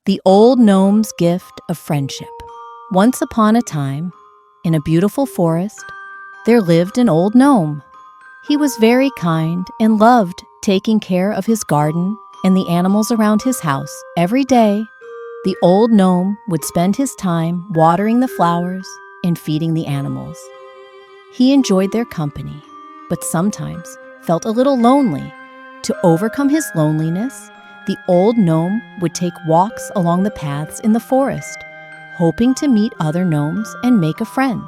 The old gnome's gift of friendship. Once upon a time, in a beautiful forest, there lived an old gnome. He was very kind and loved taking care of his garden and the animals around his house. Every day, the old gnome would spend his time watering the flowers and feeding the animals. He enjoyed their company, but sometimes felt a little lonely. To overcome his loneliness, the old gnome would take walks along the paths in the forest, hoping to meet other gnomes and make a friend.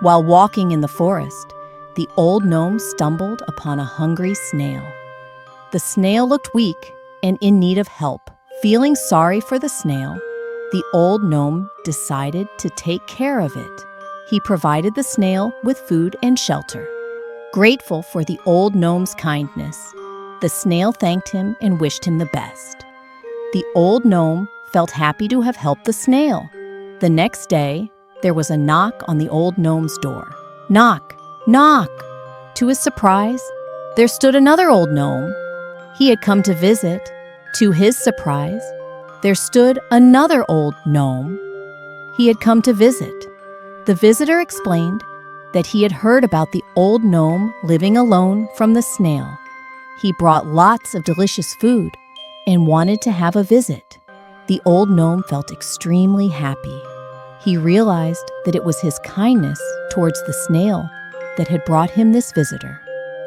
While walking in the forest, the old gnome stumbled upon a hungry snail. The snail looked weak and in need of help. Feeling sorry for the snail, the old gnome decided to take care of it. He provided the snail with food and shelter. Grateful for the old gnome's kindness, the snail thanked him and wished him the best. The old gnome felt happy to have helped the snail. The next day, there was a knock on the old gnome's door. Knock, knock! To his surprise, there stood another old gnome. He had come to visit. To his surprise, there stood another old gnome. He had come to visit. The visitor explained that he had heard about the old gnome living alone from the snail. He brought lots of delicious food and wanted to have a visit. The old gnome felt extremely happy. He realized that it was his kindness towards the snail that had brought him this visitor.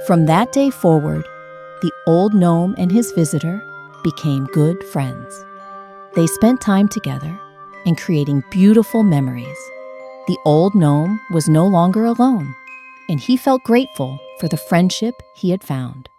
From that day forward, the old gnome and his visitor became good friends. They spent time together and creating beautiful memories. The old gnome was no longer alone, and he felt grateful for the friendship he had found.